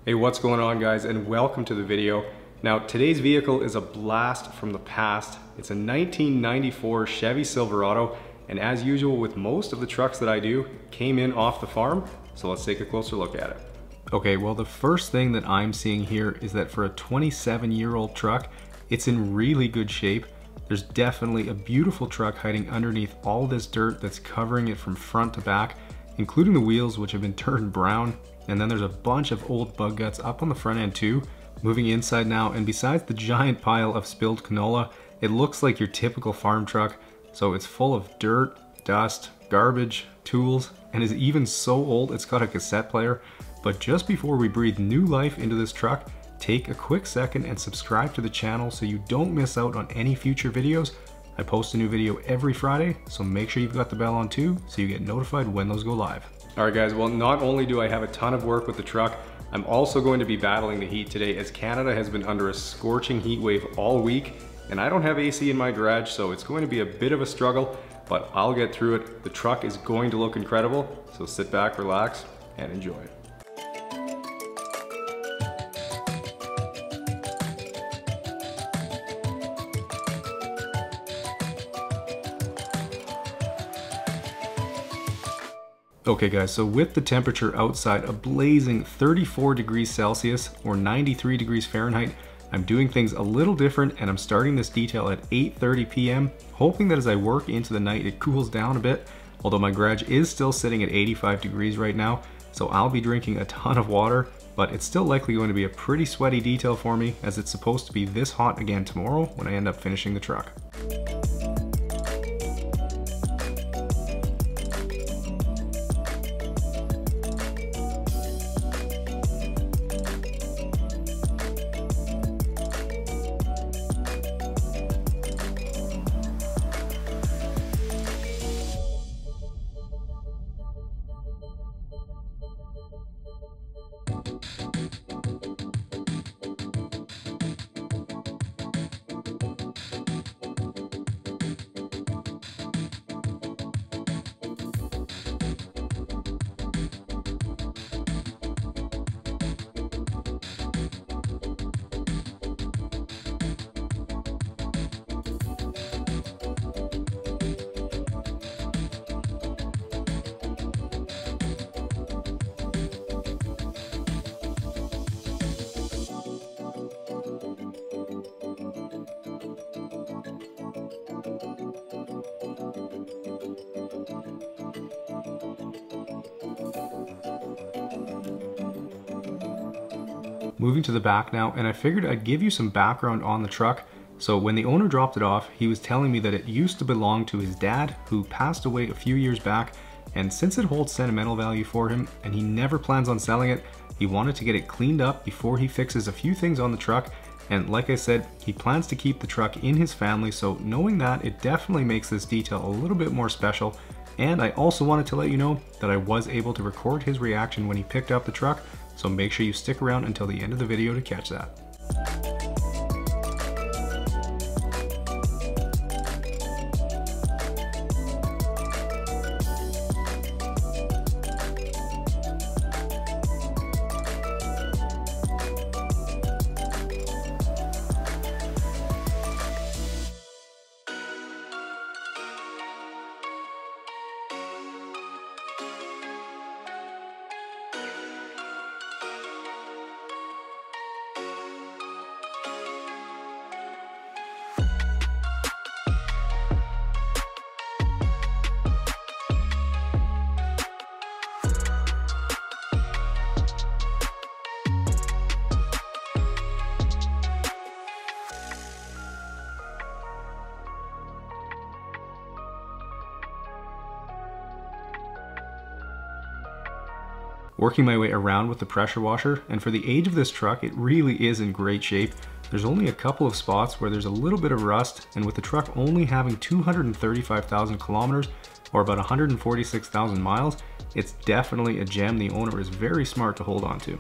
Hey, what's going on guys, and welcome to the video. Now today's vehicle is a blast from the past. It's a 1994 Chevy Silverado, and as usual with most of the trucks that I do, came in off the farm, so let's take a closer look at it. Okay, well the first thing that I'm seeing here is that for a 27-year-old truck, it's in really good shape. There's definitely a beautiful truck hiding underneath all this dirt that's covering it from front to back, including the wheels, which have been turned brown. And then there's a bunch of old bug guts up on the front end too. Moving inside now, and besides the giant pile of spilled canola, it looks like your typical farm truck. So it's full of dirt, dust, garbage, tools, and is even so old it's got a cassette player. But just before we breathe new life into this truck, take a quick second and subscribe to the channel so you don't miss out on any future videos. I post a new video every Friday, so make sure you've got the bell on too so you get notified when those go live. Alright guys, well not only do I have a ton of work with the truck, I'm also going to be battling the heat today as Canada has been under a scorching heat wave all week, and I don't have AC in my garage, so it's going to be a bit of a struggle, but I'll get through it. The truck is going to look incredible, so sit back, relax, and enjoy. Okay guys, so with the temperature outside a blazing 34 degrees Celsius or 93 degrees Fahrenheit, I'm doing things a little different, and I'm starting this detail at 8:30 p.m. hoping that as I work into the night it cools down a bit, although my garage is still sitting at 85 degrees right now, so I'll be drinking a ton of water, but it's still likely going to be a pretty sweaty detail for me as it's supposed to be this hot again tomorrow when I end up finishing the truck. Moving to the back now, and I figured I'd give you some background on the truck. So when the owner dropped it off, he was telling me that it used to belong to his dad, who passed away a few years back, and since it holds sentimental value for him and he never plans on selling it, he wanted to get it cleaned up before he fixes a few things on the truck. And like I said, he plans to keep the truck in his family, so knowing that, it definitely makes this detail a little bit more special. And I also wanted to let you know that I was able to record his reaction when he picked up the truck, so make sure you stick around until the end of the video to catch that. Working my way around with the pressure washer, and for the age of this truck, it really is in great shape. There's only a couple of spots where there's a little bit of rust, and with the truck only having 235,000 kilometers, or about 146,000 miles, it's definitely a gem the owner is very smart to hold on to.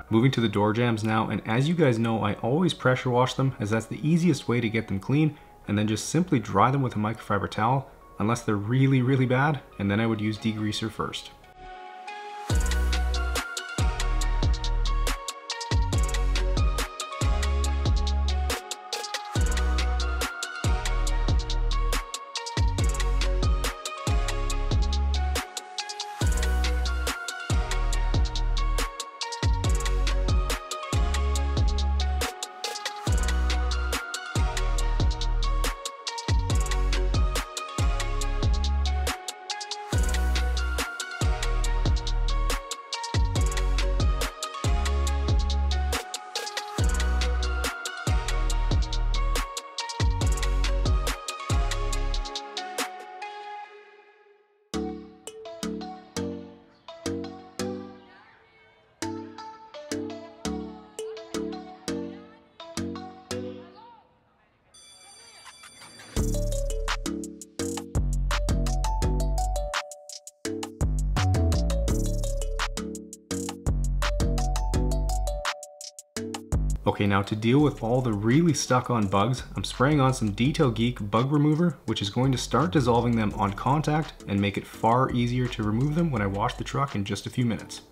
Moving to the door jambs now, and as you guys know, I always pressure wash them as that's the easiest way to get them clean, and then just simply dry them with a microfiber towel, unless they're really, really bad, and then I would use degreaser first. Okay, now to deal with all the really stuck on bugs, I'm spraying on some Detail Geek bug remover, which is going to start dissolving them on contact and make it far easier to remove them when I wash the truck in just a few minutes.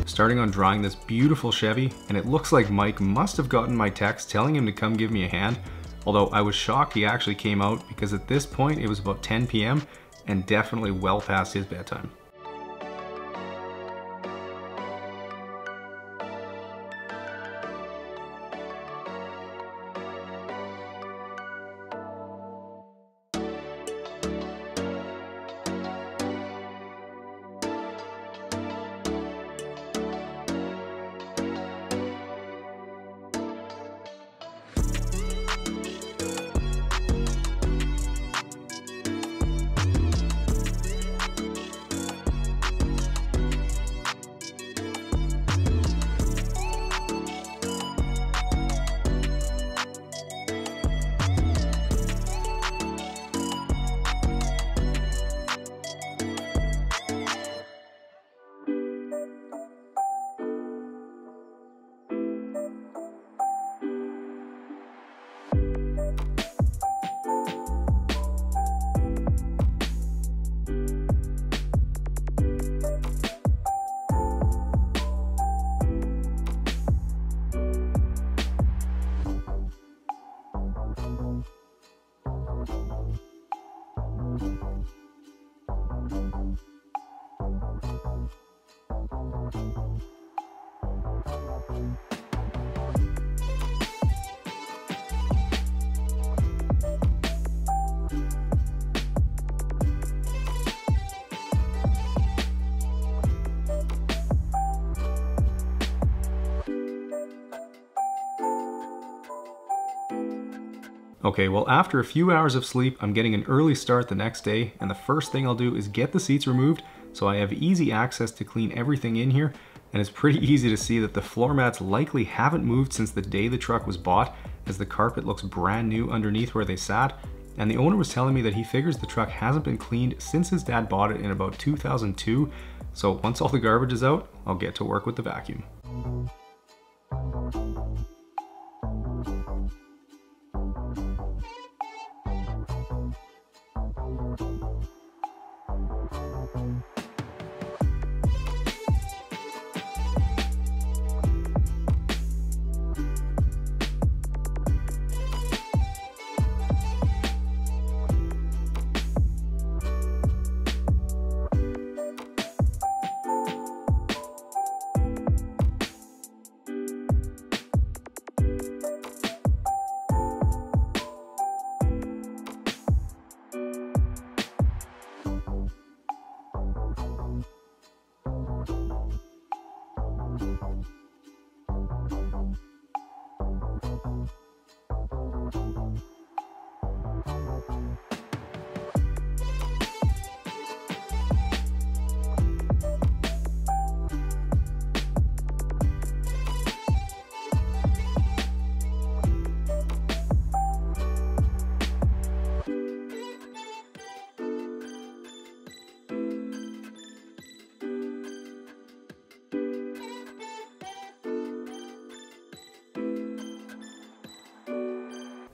Starting on drying this beautiful Chevy, and it looks like Mike must have gotten my text telling him to come give me a hand, although I was shocked he actually came out because at this point it was about 10 p.m. and definitely well past his bedtime. Okay, well after a few hours of sleep, I'm getting an early start the next day, and the first thing I'll do is get the seats removed so I have easy access to clean everything in here. and it's pretty easy to see that the floor mats likely haven't moved since the day the truck was bought, as the carpet looks brand new underneath where they sat. And the owner was telling me that he figures the truck hasn't been cleaned since his dad bought it in about 2002. So once all the garbage is out, I'll get to work with the vacuum.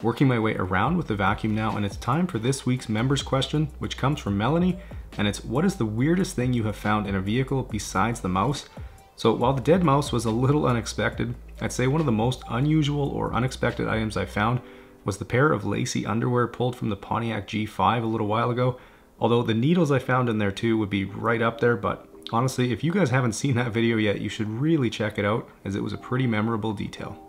Working my way around with the vacuum now, and it's time for this week's members question, which comes from Melanie, and it's, what is the weirdest thing you have found in a vehicle besides the mouse? So while the dead mouse was a little unexpected, I'd say one of the most unusual or unexpected items I found was the pair of lacy underwear pulled from the Pontiac G5 a little while ago. Although the needles I found in there too would be right up there, but honestly, if you guys haven't seen that video yet, you should really check it out, as it was a pretty memorable detail.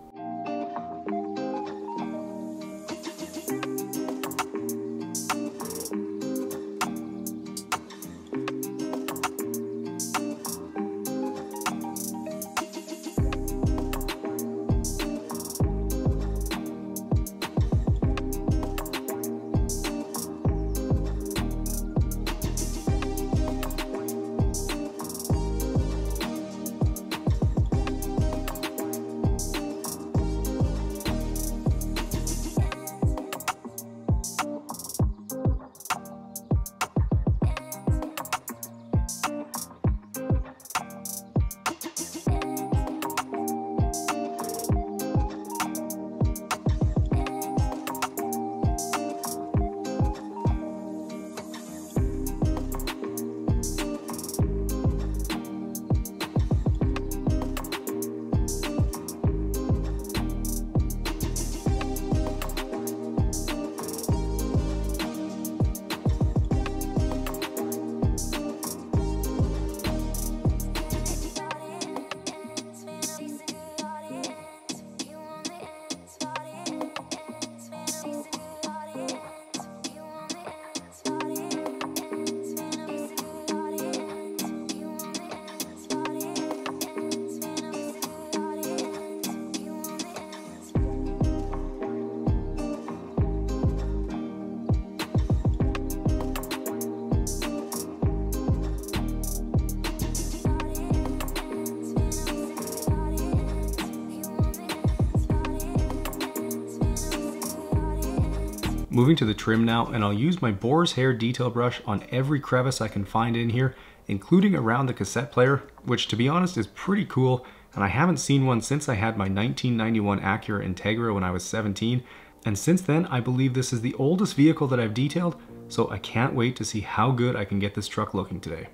Moving to the trim now, and I'll use my boar's hair detail brush on every crevice I can find in here, including around the cassette player, which to be honest is pretty cool, and I haven't seen one since I had my 1991 Acura Integra when I was 17, and since then I believe this is the oldest vehicle that I've detailed, so I can't wait to see how good I can get this truck looking today.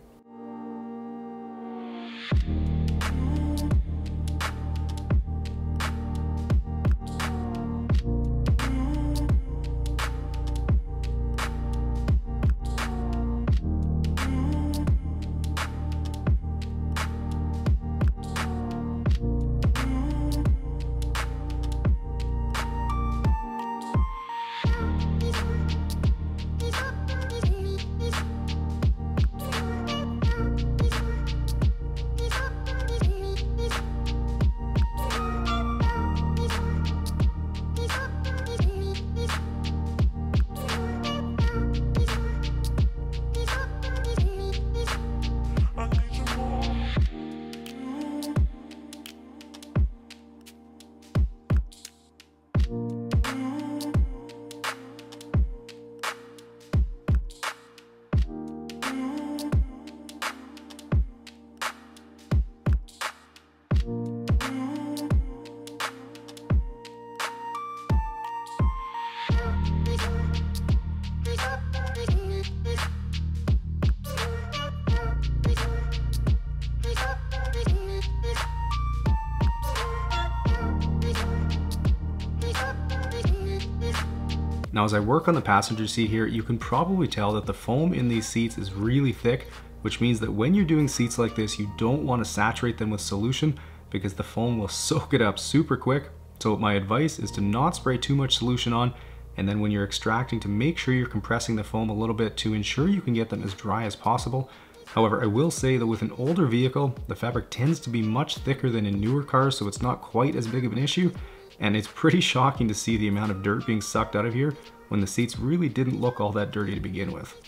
Now as I work on the passenger seat here, you can probably tell that the foam in these seats is really thick, which means that when you're doing seats like this, you don't want to saturate them with solution because the foam will soak it up super quick. So my advice is to not spray too much solution on, and then when you're extracting, to make sure you're compressing the foam a little bit to ensure you can get them as dry as possible. However, I will say that with an older vehicle, the fabric tends to be much thicker than in newer cars, so it's not quite as big of an issue. And it's pretty shocking to see the amount of dirt being sucked out of here when the seats really didn't look all that dirty to begin with.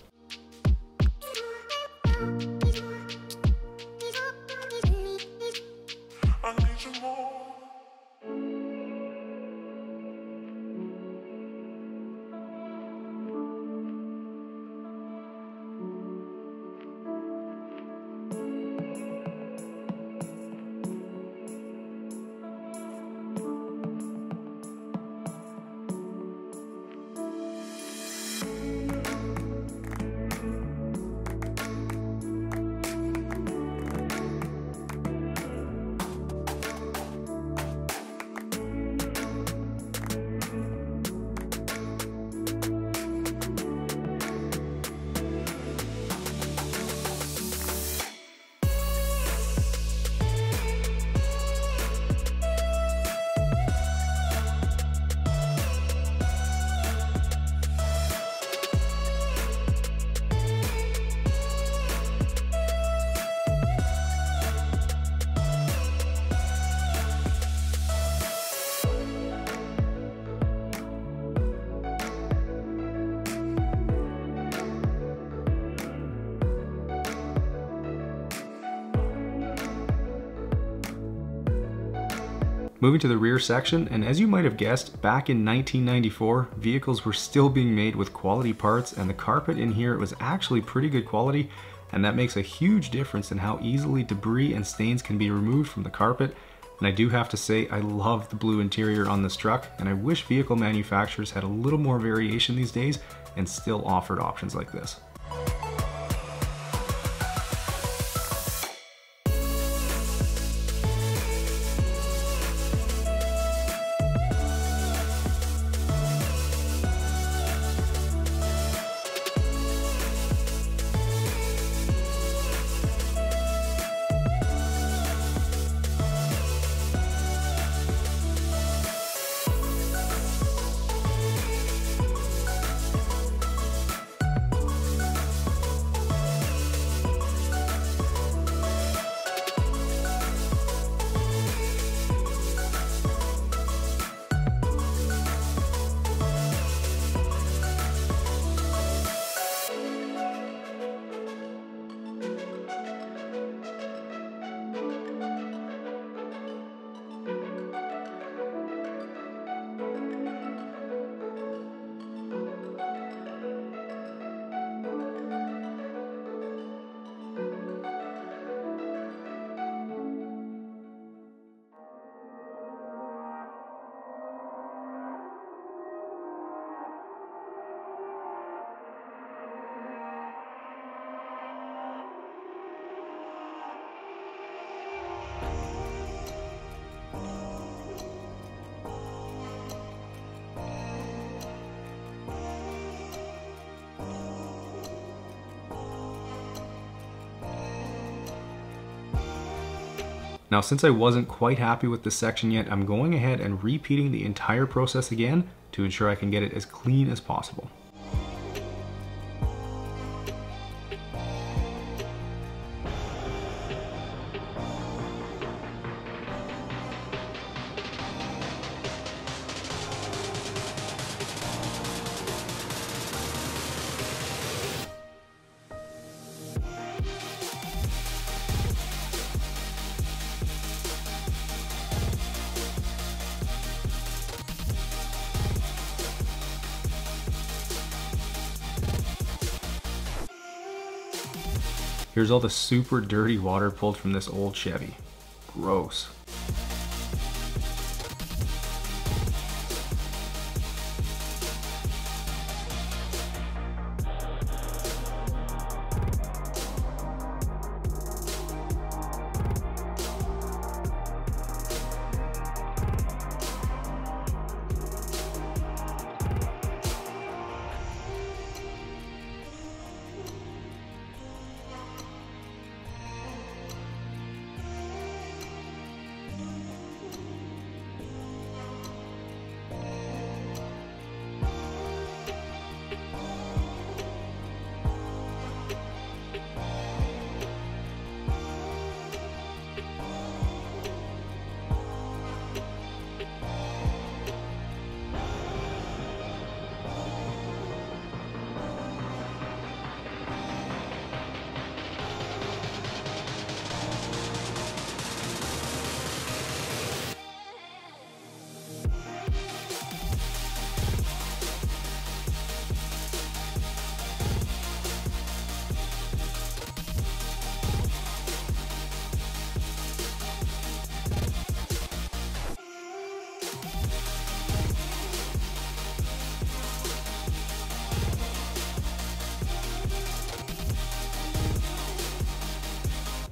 Moving to the rear section, and as you might have guessed, back in 1994, vehicles were still being made with quality parts, and the carpet in here was actually pretty good quality, and that makes a huge difference in how easily debris and stains can be removed from the carpet. And I do have to say, I love the blue interior on this truck, and I wish vehicle manufacturers had a little more variation these days and still offered options like this. Now, since I wasn't quite happy with this section yet, I'm going ahead and repeating the entire process again to ensure I can get it as clean as possible. Here's all the super dirty water pulled from this old Chevy. Gross.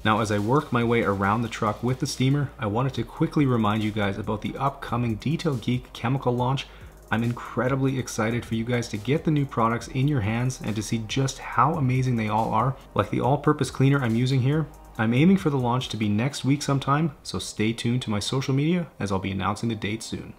Now, as I work my way around the truck with the steamer, I wanted to quickly remind you guys about the upcoming Detailed Geek chemical launch. I'm incredibly excited for you guys to get the new products in your hands and to see just how amazing they all are. Like the all-purpose cleaner I'm using here, I'm aiming for the launch to be next week sometime, so stay tuned to my social media as I'll be announcing the date soon.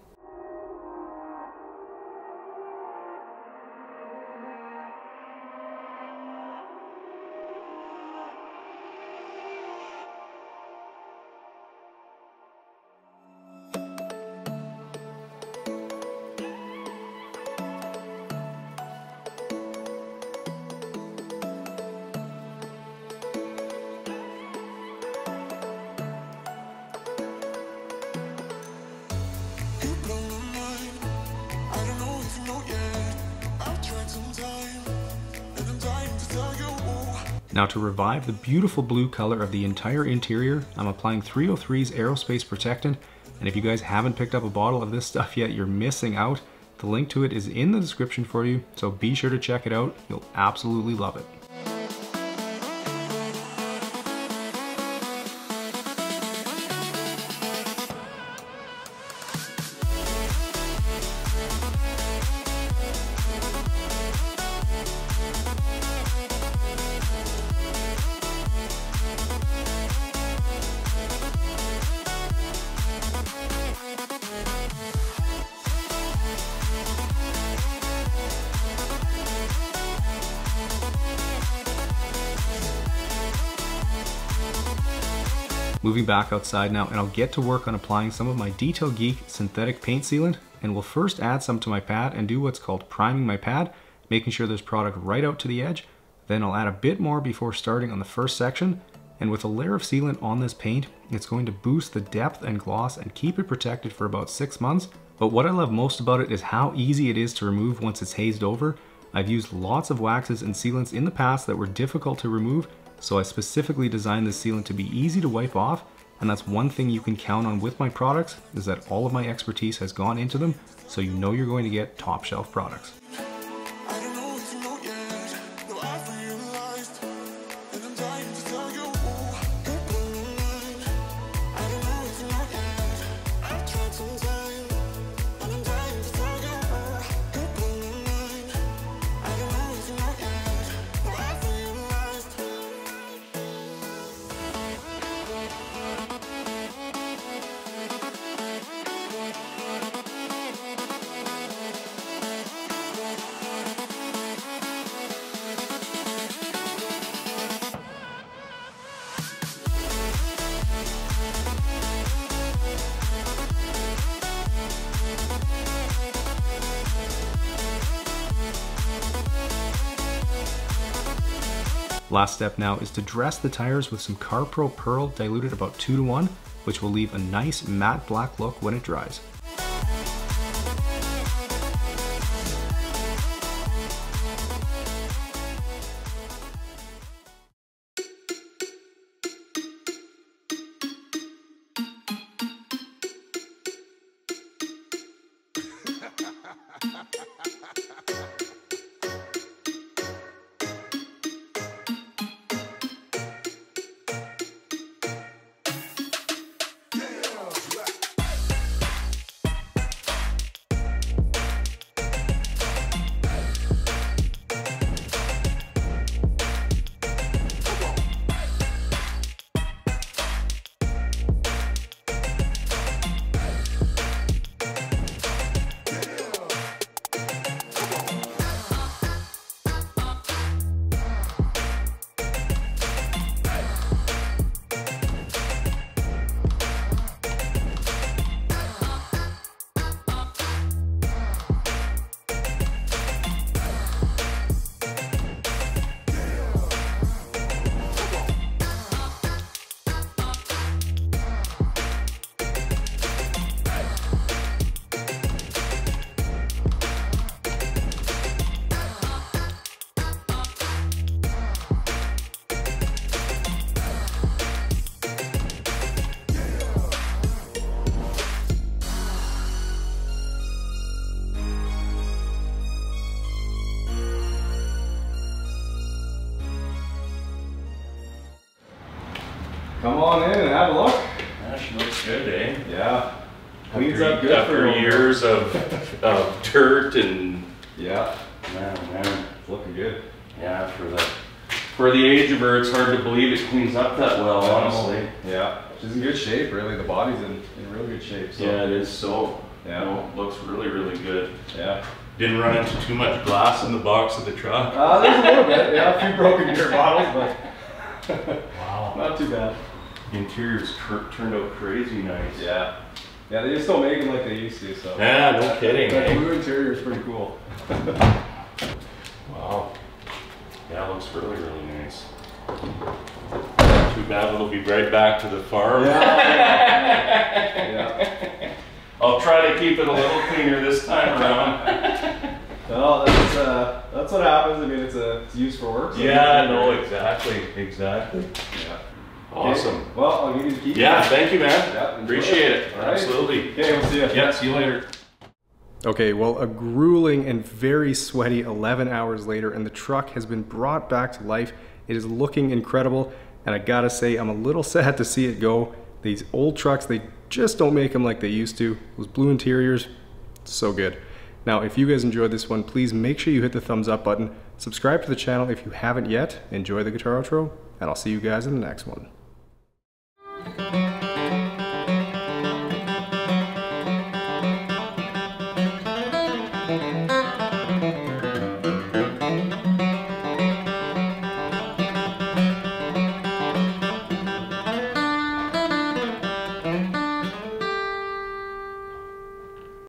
Now, to revive the beautiful blue color of the entire interior, I'm applying 303's Aerospace Protectant, and if you guys haven't picked up a bottle of this stuff yet, you're missing out. The link to it is in the description for you, so be sure to check it out. You'll absolutely love it. Moving back outside now, and I'll get to work on applying some of my Detailed Geek synthetic paint sealant, and we'll first add some to my pad and do what's called priming my pad, making sure there's product right out to the edge. Then I'll add a bit more before starting on the first section, and with a layer of sealant on this paint, it's going to boost the depth and gloss and keep it protected for about 6 months. But what I love most about it is how easy it is to remove once it's hazed over. I've used lots of waxes and sealants in the past that were difficult to remove, so I specifically designed this sealant to be easy to wipe off, and that's one thing you can count on with my products, is that all of my expertise has gone into them, so you know you're going to get top shelf products. Last step now is to dress the tires with some CarPro Pearl diluted about 2:1, which will leave a nice matte black look when it dries. come on in and have a look. Yeah, she looks good, eh? Yeah. Cleans up good after for years of dirt and yeah. Man, It's looking good. yeah, for the age of her, it's hard to believe it cleans up that well, honestly. Yeah, she's in good shape. Really, the body's in real good shape. So. Yeah, it is. So yeah, no, looks really good. Yeah. Didn't run into too much glass in the box of the truck. There's a little bit. Yeah, a few broken beer bottles, but wow, not too bad. The interior's turned out crazy nice. Yeah. Yeah, they just don't make them like they used to, so. Yeah, no kidding. That blue interior is pretty cool. Wow. Yeah, it looks really nice. Too bad it'll be right back to the farm. Yeah. Yeah. I'll try to keep it a little cleaner this time around. Well, that's what happens. I mean, it's used for work. So yeah, no, exactly. Yeah. Awesome. Okay. Well, I'll give you the key. Yeah, thank you, man. Yeah, appreciate it. All right. Absolutely. Okay, we'll see you. Yeah, see you later. Okay, well, a grueling and very sweaty 11 hours later, and the truck has been brought back to life. It is looking incredible, and I gotta say, I'm a little sad to see it go. These old trucks, they just don't make them like they used to. Those blue interiors, so good. Now, if you guys enjoyed this one, please make sure you hit the thumbs up button. Subscribe to the channel if you haven't yet. Enjoy the guitar outro, and I'll see you guys in the next one.